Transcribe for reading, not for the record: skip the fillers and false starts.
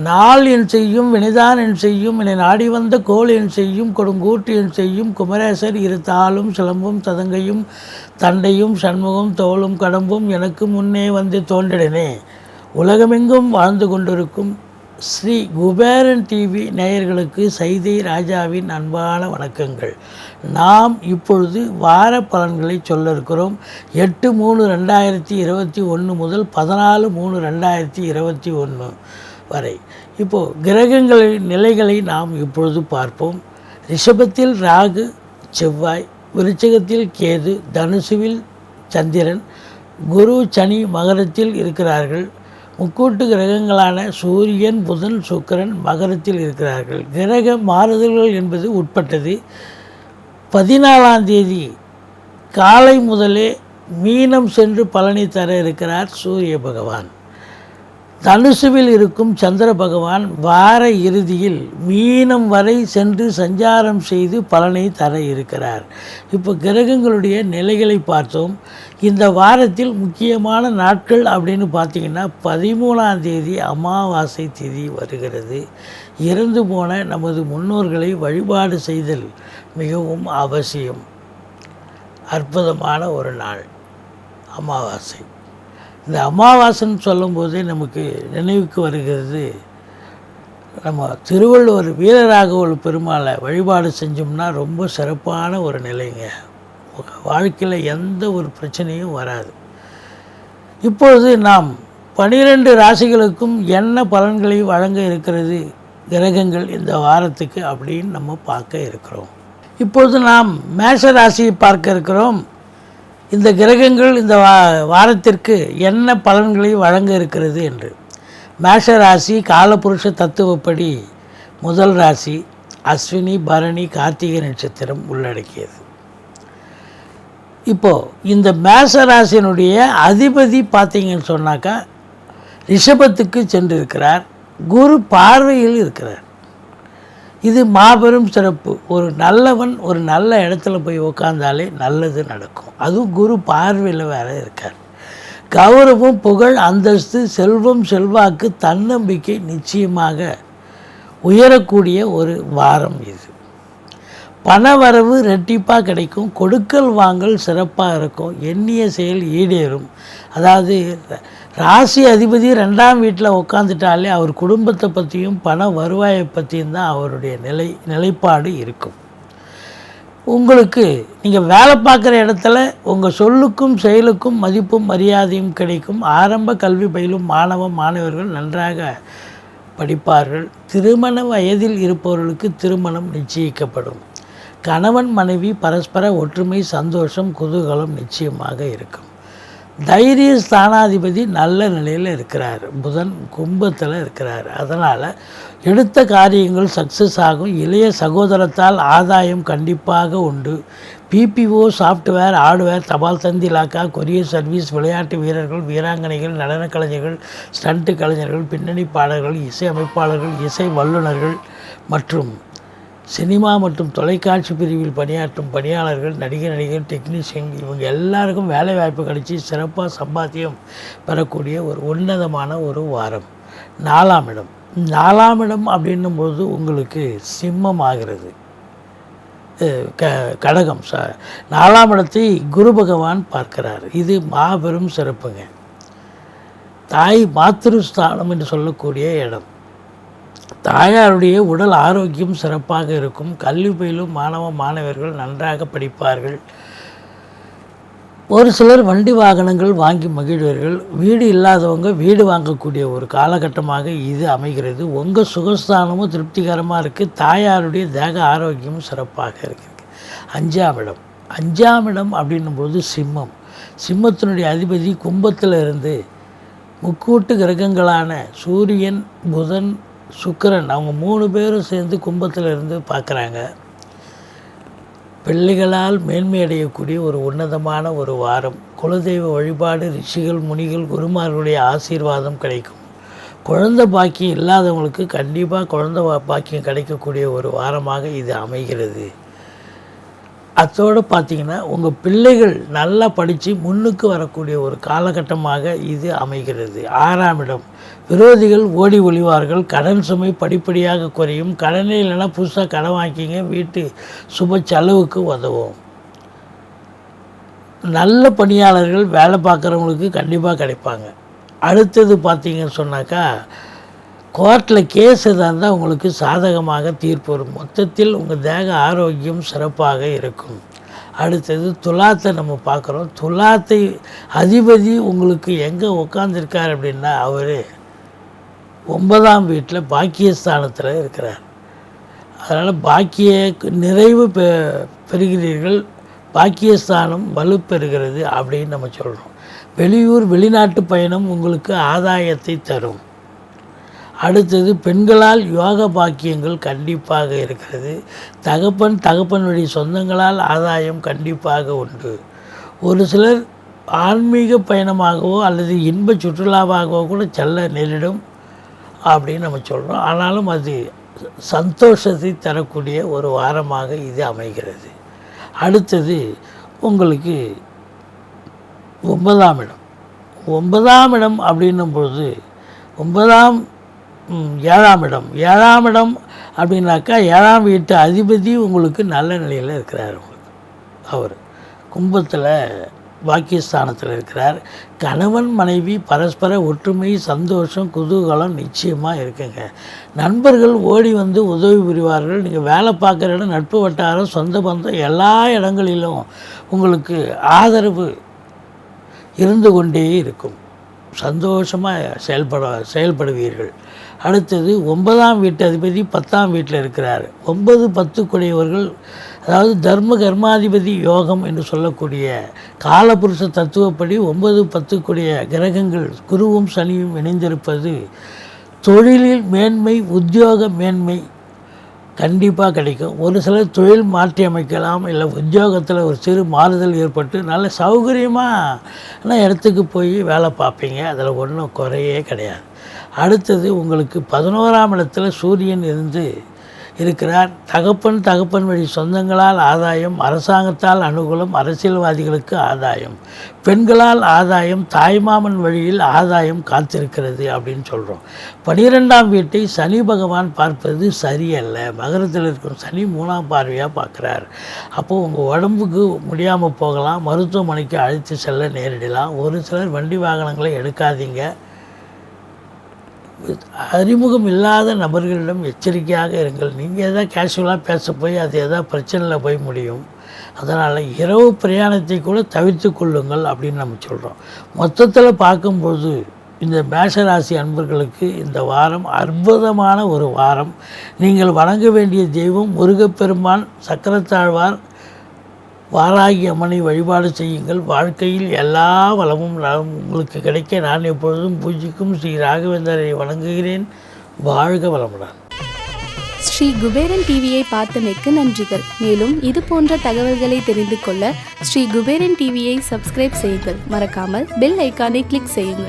நாள் என் செய்யும் வினைதான் என் செய்யும் என்னை நாடி வந்த கோள் என் செய்யும் கொடுங்கூட்டு என் செய்யும் குமரேசர் இரு தாளும் சிலம்பும் ததங்கையும் தண்டையும் சண்முகம் தோளும் கடம்பும் எனக்கு முன்னே வந்து தோன்றினே. உலகமெங்கும் வாழ்ந்து கொண்டிருக்கும் ஸ்ரீ குபேரன் டிவி நேயர்களுக்கு சைதை ராஜாவின் அன்பான வணக்கங்கள். நாம் இப்பொழுது வார பலன்களை சொல்ல இருக்கிறோம். 8/3/2021 முதல் 14/3/2021 வரை. இப்போது கிரகங்களின் நிலைகளை நாம் இப்பொழுது பார்ப்போம். ரிஷபத்தில் ராகு செவ்வாய், விருச்சிகத்தில் கேது, தனுசுவில் சந்திரன், குரு சனி மகரத்தில் இருக்கிறார்கள். முக்கூட்டு கிரகங்களான சூரியன் புதன் சுக்கிரன் மகரத்தில் இருக்கிறார்கள். கிரக மாறுதல்கள் என்பது உட்பட்டது. 14ஆம் தேதி காலை முதலே மீனம் சென்று பலனை தர இருக்கிறார் சூரிய பகவான். தனுசுவில் இருக்கும் சந்திர பகவான் வார இறுதியில் மீனம் வரை சென்று சஞ்சாரம் செய்து பலனை தர இருக்கிறார். இப்போ கிரகங்களுடைய நிலைகளை பார்த்தோம். இந்த வாரத்தில் முக்கியமான நாட்கள் அப்படின்னு பார்த்திங்கன்னா 13ஆம் தேதி அமாவாசை திதி வருகிறது. இறந்து போன நமது முன்னோர்களை வழிபாடு செய்தல் மிகவும் அவசியம். அற்புதமான ஒரு நாள் அமாவாசை. இந்த அமாவாசைன்னு சொல்லும்போதே நமக்கு நினைவுக்கு வருகிறது, நம்ம திருவள்ளுவர் வீரராகவ பெருமாளை வழிபாடு செஞ்சோம்னா ரொம்ப சிறப்பான ஒரு நிலைங்க. வாழ்க்கையில் எந்த ஒரு பிரச்சனையும் வராது. இப்பொழுது நாம் 12 ராசிகளுக்கும் என்ன பலன்களை வழங்க இருக்கிறது கிரகங்கள் இந்த வாரத்துக்கு அப்படின்னு நம்ம பார்க்க இருக்கிறோம். இப்பொழுது நாம் மேஷ ராசியை பார்க்க இருக்கிறோம். இந்த கிரகங்கள் இந்த வாரத்திற்கு என்ன பலன்களை வழங்க இருக்கிறது என்று. மேஷ ராசி காலபுருஷ தத்துவப்படி முதல் ராசி, அஸ்வினி பரணி கார்த்திகை நட்சத்திரம் உள்ளடக்கியது. இப்போது இந்த மேஷ ராசியினுடைய அதிபதி பார்த்தீங்கன்னு சொன்னாக்கா ரிஷபத்துக்கு சென்றிருக்கிறார். குரு பார்வையில் இருக்கிறார். இது மாபெரும் சிறப்பு. ஒரு நல்லவன் ஒரு நல்ல இடத்துல போய் உக்காந்தாலே நல்லது நடக்கும். அதுவும் குரு பார்வையில் வேறு இருக்கார். கௌரவம் புகழ் அந்தஸ்து செல்வம் செல்வாக்கு தன்னம்பிக்கை நிச்சயமாக உயரக்கூடிய ஒரு வாரம் இது. பணவரவு ரெட்டிப்பாக கிடைக்கும். கொடுக்கல் வாங்கல் சிறப்பாக இருக்கும். எண்ணிய செயல் ஈடேறும். அதாவது ராசி அதிபதி 2ஆம் வீட்டில் உட்காந்துட்டாலே அவர் குடும்பத்தை பற்றியும் பண வருவாயை பற்றியும் தான் அவருடைய நிலைப்பாடு இருக்கும். உங்களுக்கு நீங்கள் வேலை பார்க்குற இடத்துல உங்கள் சொல்லுக்கும் செயலுக்கும் மதிப்பும் மரியாதையும் கிடைக்கும். ஆரம்ப கல்வி பயிலும் மாணவர்கள் நன்றாக படிப்பார்கள். திருமண வயதில் இருப்பவர்களுக்கு திருமணம் நிச்சயிக்கப்படும். கணவன் மனைவி பரஸ்பர ஒற்றுமை சந்தோஷம் குதூகலம் நிச்சயமாக இருக்கும். தைரிய ஸ்தானாதிபதி நல்ல நிலையில் இருக்கிறார். புதன் கும்பத்தில் இருக்கிறார். அதனால் எடுத்த காரியங்கள் சக்ஸஸ் ஆகும். இளைய சகோதரத்தால் ஆதாயம் கண்டிப்பாக உண்டு. பிபிஓ சாஃப்ட்வேர் ஹார்ட்வேர் தபால் தந்தி இலாக்கா கொரியர் சர்வீஸ் விளையாட்டு வீரர்கள் வீராங்கனைகள் நடன கலைஞர்கள் ஸ்டண்ட்டு கலைஞர்கள் பின்னணி பாடகர்கள் இசை அமைப்பாளர்கள் இசை வல்லுநர்கள் மற்றும் சினிமா மற்றும் தொலைக்காட்சி பிரிவில் பணியாற்றும் பணியாளர்கள் நடிகர் டெக்னீஷியன் இவங்க எல்லாருக்கும் வேலை வாய்ப்பு கிடைச்சி சிறப்பாக சம்பாத்தியம் பெறக்கூடிய ஒரு உன்னதமான ஒரு வாரம். 4ஆம் இடம். 4ஆம் இடம் அப்படின்னும்போது உங்களுக்கு சிம்மம் ஆகிறது. கடகம் 4ஆம் இடத்தை குரு பகவான் பார்க்கிறார். இது மாபெரும் சிறப்புங்க. தாய் மாத்திருஸ்தானம் என்று சொல்லக்கூடிய இடம். தாயாருடைய உடல் ஆரோக்கியம் சிறப்பாக இருக்கும். கல்வி பயிலும் மாணவர்கள் நன்றாக படிப்பார்கள். ஒரு சிலர் வண்டி வாகனங்கள் வாங்கி மகிழ்வார்கள். வீடு இல்லாதவங்க வீடு வாங்கக்கூடிய ஒரு காலகட்டமாக இது அமைகிறது. உங்கள் சுகஸ்தானமும் திருப்திகரமாக இருக்குது. தாயாருடைய தேக ஆரோக்கியமும் சிறப்பாக இருக்குது. 5ஆம் இடம். 5ஆம் இடம் அப்படின்னும்போது சிம்மம். சிம்மத்தினுடைய அதிபதி கும்பத்தில் இருந்து முக்கூட்டு கிரகங்களான சூரியன் புதன் சுக்கிரன் அவங்க 3 பேரும் சேர்ந்து கும்பத்தில் இருந்து பார்க்குறாங்க. பிள்ளைகளால் மேன்மை அடையக்கூடிய ஒரு உன்னதமான ஒரு வாரம். குலதெய்வ வழிபாடு ரிஷிகள் முனிகள் குருமார்களுடைய ஆசீர்வாதம் கிடைக்கும். குழந்தை பாக்கியம் இல்லாதவங்களுக்கு கண்டிப்பாக குழந்தை பாக்கியம் கிடைக்கக்கூடிய ஒரு வாரமாக இது அமைகிறது. அதோடு பார்த்திங்கன்னா உங்கள் பிள்ளைகள் நல்லா படித்து முன்னுக்கு வரக்கூடிய ஒரு காலகட்டமாக இது அமைகிறது. 6ஆம் இடம், விரோதிகள் ஓடி ஒளிவார்கள், கடன் சுமை படிப்படியாக குறையும், கடனே இல்லைன்னா புதுசாக கடன் வாங்கிக்கிங்க, வீட்டு சுப செலவுக்கு உதவும். நல்ல பணியாளர்கள் வேலை பார்க்குறவங்களுக்கு கண்டிப்பாக கிடைப்பாங்க. அடுத்தது பார்த்திங்கன்னு சொன்னாக்கா கோர்ட்டில் கேஸ் எதாக இருந்தால் உங்களுக்கு சாதகமாக தீர்ப்பு வரும். மொத்தத்தில் உங்கள் தேக ஆரோக்கியம் சிறப்பாக இருக்கும். அடுத்தது துலாத்தை நம்ம பார்க்குறோம். துலாத்தை அதிபதி உங்களுக்கு எங்கே உட்காந்துருக்கார் அப்படின்னா அவர் 9ஆம் வீட்டில் பாக்கியஸ்தானத்தில் இருக்கிறார். அதனால் பாக்கிய நிறைவு பெறுகிறீர்கள், பாக்கியஸ்தானம் வலுப்பெறுகிறது அப்படின்னு நம்ம சொல்கிறோம். வெளியூர் வெளிநாட்டு பயணம் உங்களுக்கு ஆதாயத்தை தரும். அடுத்தது பெண்களால் யோக பாக்கியங்கள் கண்டிப்பாக இருக்கிறது. தகப்பன் வழி சொந்தங்களால் ஆதாயம் கண்டிப்பாக உண்டு. ஒரு சிலர் ஆன்மீக பயணமாகவோ அல்லது இன்ப சுற்றுலாவாகவோ கூட செல்ல நேரிடும் அப்படின்னு நம்ம சொல்கிறோம். ஆனாலும் அது சந்தோஷத்தை தரக்கூடிய ஒரு வாரமாக இது அமைகிறது. அடுத்தது உங்களுக்கு 9ஆம் இடம். 9ஆம் இடம் அப்படின்னும் பொழுது 7ஆம் இடம் அப்படின்னாக்கா 7ஆம் வீட்டு அதிபதி உங்களுக்கு நல்ல நிலையில் இருக்கிறார். உங்களுக்கு அவர் கும்பத்தில் பாக்கியஸ்தானத்தில் இருக்கிறார். கணவன் மனைவி பரஸ்பர ஒற்றுமை, சந்தோஷம், குதூகலம் நிச்சயமாக இருக்குங்க. நண்பர்கள் ஓடி வந்து உதவி புரிவார்கள். நீங்கள் வேலை பார்க்குற இடம், நட்பு வட்டாரம், சொந்த பந்தம் எல்லா இடங்களிலும் உங்களுக்கு ஆதரவு இருந்து கொண்டே இருக்கும். சந்தோஷமாக செயல்படுவீர்கள். அடுத்தது 9ஆம் வீட்டு அதிபதி 10ஆம் வீட்டில் இருக்கிறார். 9, 10 கூடியவர்கள், அதாவது தர்ம கர்மாதிபதி யோகம் என்று சொல்லக்கூடிய காலபுருஷ தத்துவப்படி 9, 10 கூடிய கிரகங்கள் குருவும் சனியும் இணைந்திருப்பது தொழிலில் மேன்மை, உத்தியோக மேன்மை கண்டிப்பாக கிடைக்கும். ஒரு சிலர் தொழில் மாற்றி அமைக்கலாம், இல்லை உத்தியோகத்தில் ஒரு சிறு மாறுதல் ஏற்பட்டு நல்ல சௌகரியமான இடத்துக்கு போய் வேலை பார்ப்பீங்க. அதில் ஒன்றும் குறையே கிடையாது. அடுத்தது உங்களுக்கு 11ஆம் இடத்துல சூரியன் இருக்கிறார். தகப்பன் வழி சொந்தங்களால் ஆதாயம், அரசாங்கத்தால் அனுகூலம், அரசியல்வாதிகளுக்கு ஆதாயம், பெண்களால் ஆதாயம், தாய்மாமன் வழியில் ஆதாயம் காத்திருக்கிறது அப்படின்னு சொல்கிறோம். 12ஆம் வீட்டை சனி பகவான் பார்ப்பது சரியல்ல. மகரத்தில் இருக்கும் சனி 3ஆம் பார்வையாக பார்க்குறார். அப்போது உங்கள் உடம்புக்கு முடியாமல் போகலாம், மருத்துவமனைக்கு அழைத்து செல்ல நேரிடலாம். ஒரு சிலர் வண்டி வாகனங்களை எடுக்காதீங்க. அறிமுகம் இல்லாத நபர்களிடம் எச்சரிக்கையாக இருங்கள். நீங்கள் எதாவது கேஷுவலாக பேச போய் அது எதாவது பிரச்சனையில் போய் முடியும். அதனால் இரவு பிரயாணத்தை கூட தவிர்த்து கொள்ளுங்கள் அப்படின்னு நம்ம சொல்கிறோம். மொத்தத்தில் பார்க்கும்போது இந்த மேஷராசி அன்பர்களுக்கு இந்த வாரம் அற்புதமான ஒரு வாரம். நீங்கள் வணங்க வேண்டிய தெய்வம் முருகப்பெருமான், சக்கரத்தாழ்வார், வாராகி அம்மனை வழிபாடு செய்யுங்கள். வாழ்க்கையில் எல்லா வளமும் உங்களுக்கு கிடைக்க நான் எப்பொழுதும் பூஜிக்கும் ஸ்ரீ ராகவேந்தரை வணங்குகிறேன். வாழ்க வளமுடன். ஸ்ரீ குபேரன் டிவியை பார்த்தமைக்கு நன்றிகள். மேலும் இது போன்ற தகவல்களை தெரிந்து கொள்ள ஸ்ரீ குபேரன் டிவியை சப்ஸ்கிரைப் செய்யுங்கள். மறக்காமல் பெல் ஐக்கானை கிளிக் செய்யுங்கள்.